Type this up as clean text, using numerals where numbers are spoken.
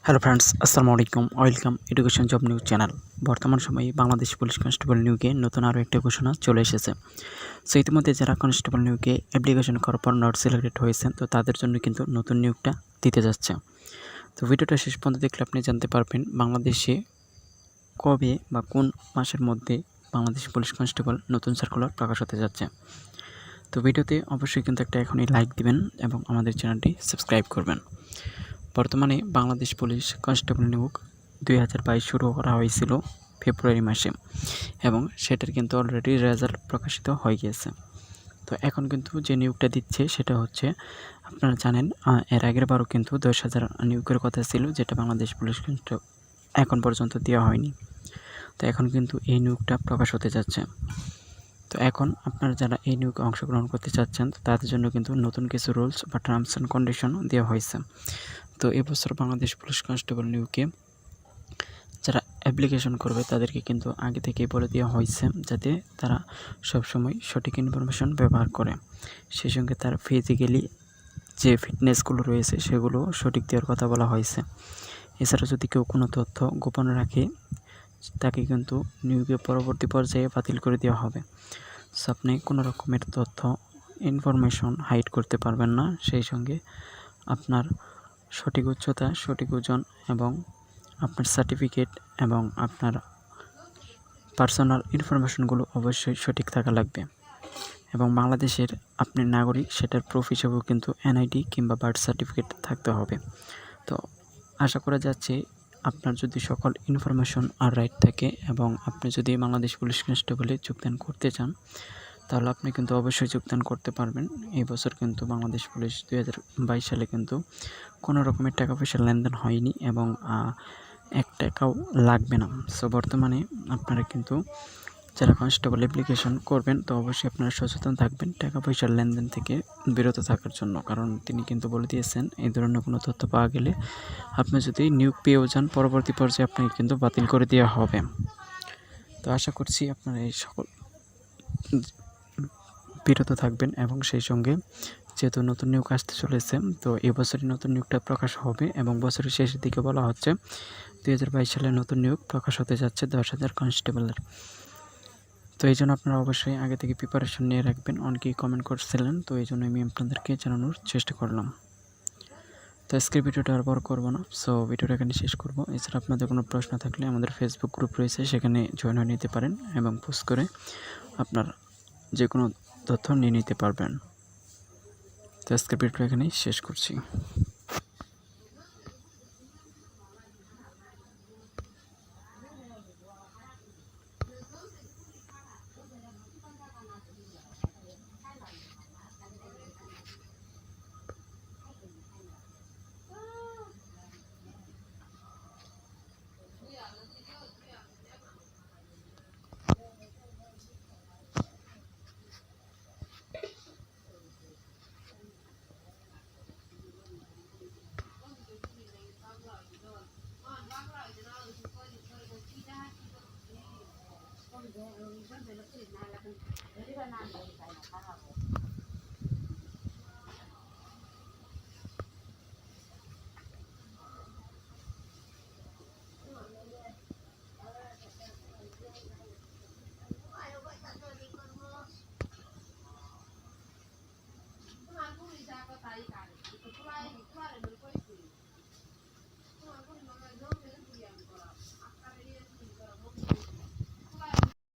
Hello friends, আসসালামু আলাইকুম। Welcome education job news channel. বর্তমান সময়ে বাংলাদেশ পুলিশ কনস্টেবল নিয়োগে নতুন আরও একটা ঘোষণা চলে এসেছে। সো ইতিমধ্যে যারা কনস্টেবল নিয়োগে অ্যাপ্লিকেশন করার পর নট সিলেক্টেড হয়েছেন, তো তাদের জন্য কিন্তু নতুন নিয়োগটা দিতে যাচ্ছে। তো ভিডিওটা শেষ পর্যন্ত দেখলে আপনি জানতে পারবেন বাংলাদেশে কবে বা কোন মাসের মধ্যে বাংলাদেশ পুলিশ কনস্টেবল নতুন সার্কুলার প্রকাশ হতে যাচ্ছে। তো ভিডিওতে অবশ্যই কিন্তু একটা এখনই লাইক দিবেন এবং আমাদের চ্যানেলটি সাবস্ক্রাইব করবেন। বর্তমানে বাংলাদেশ পুলিশ কনস্টেবল নিয়োগ 2022 শুরু করা হয়েছিল ফেব্রুয়ারি মাসে এবং সেটার কিন্তু অলরেডি রেজাল্ট প্রকাশিত হয়ে গিয়েছে। তো এখন কিন্তু যে নিয়োগটা দিচ্ছে সেটা হচ্ছে, আপনারা জানেন এর আগের বারও কিন্তু 10,000 নিয়োগের কথা ছিল, যেটা বাংলাদেশ পুলিশ কনস্টেবল এখন পর্যন্ত দেওয়া হয়নি। তো এখন কিন্তু এই নিয়োগটা প্রকাশ হতে যাচ্ছে। তো এখন আপনারা যারা এই নিয়োগে অংশগ্রহণ করতে চাচ্ছেন, তাদের জন্য কিন্তু নতুন কিছু রুলস বা টার্মস অ্যান্ড কন্ডিশন দেওয়া হয়েছে। তো এবছর বাংলাদেশ পুলিশ কনস্টেবল নিয়োগে যারা অ্যাপ্লিকেশন করবে তাদেরকে কিন্তু আগে থেকেই বলে দেওয়া হয়েছে, যাতে তারা সবসময় সঠিক ইনফরমেশন ব্যবহার করে। সেই সঙ্গে তার ফিজিক্যালি যে ফিটনেসগুলো রয়েছে সেগুলো সঠিক দেওয়ার কথা বলা হয়েছে। এছাড়া যদি কেউ কোনো তথ্য গোপন রাখে, তাকে কিন্তু নিয়োগের পরবর্তী পর্যায়ে বাতিল করে দেওয়া হবে। সো আপনি কোনো রকমের তথ্য ইনফরমেশন হাইড করতে পারবেন না। সেই সঙ্গে আপনার সঠিক উচ্চতা, সঠিক ওজন এবং আপনার সার্টিফিকেট এবং আপনার পার্সোনাল ইনফরমেশনগুলো অবশ্যই সঠিক থাকা লাগবে। এবং বাংলাদেশের আপনি নাগরিক, সেটার প্রুফ হিসেবেও কিন্তু এনআইডি কিংবা বার্থ সার্টিফিকেট থাকতে হবে। তো আশা করা যাচ্ছে আপনার যদি সকল ইনফরমেশন আর রাইট থাকে এবং আপনি যদি বাংলাদেশ পুলিশ কনস্টেবলে যোগদান করতে চান, তাহলে আপনি কিন্তু অবশ্যই যোগদান করতে পারবেন। এই বছর কিন্তু বাংলাদেশ পুলিশ 2022 সালে কিন্তু কোনো রকমের টাকা পয়সার লেনদেন হয়নি এবং 1 টাকাও লাগবে না। সো বর্তমানে আপনারা কিন্তু যারা কনস্টেবল অ্যাপ্লিকেশন করবেন, তো অবশ্যই আপনারা সচেতন থাকবেন টাকা পয়সার লেনদেন থেকে বিরত থাকার জন্য। কারণ তিনি কিন্তু বলে দিয়েছেন, এই ধরনের কোনো তথ্য পাওয়া গেলে আপনি যদি নিয়োগ পেয়েও যান, পরবর্তী পর্যায়ে আপনাকে কিন্তু বাতিল করে দেওয়া হবে। তো আশা করছি আপনারা এই সকল বিরত থাকবেন এবং সেই সঙ্গে যেহেতু নতুন নিয়োগ আসতে চলেছে, তো এবছরই নতুন নিয়োগটা প্রকাশ হবে এবং বছরের শেষের দিকে বলা হচ্ছে 2022 সালে নতুন নিয়োগ প্রকাশ হতে যাচ্ছে 10,000 কনস্টেবলের। তো এই জন্য আপনারা অবশ্যই আগে থেকে প্রিপারেশন নিয়ে রাখবেন। অনেকেই কমেন্ট করছিলেন, তো এই জন্য আমি আপনাদেরকে জানানোর চেষ্টা করলাম। তো আজকের ভিডিওটা আর বড় করবো না, সো ভিডিওটা এখানে শেষ করবো। এছাড়া আপনাদের কোনো প্রশ্ন থাকলে আমাদের ফেসবুক গ্রুপ রয়েছে, সেখানে জয়েন হয়ে নিতে পারেন এবং পোস্ট করে আপনার যে কোনো তথ্য নিয়ে নিতে পারবেন। তো আজকের ভিডিওটা এখানেই শেষ করছি।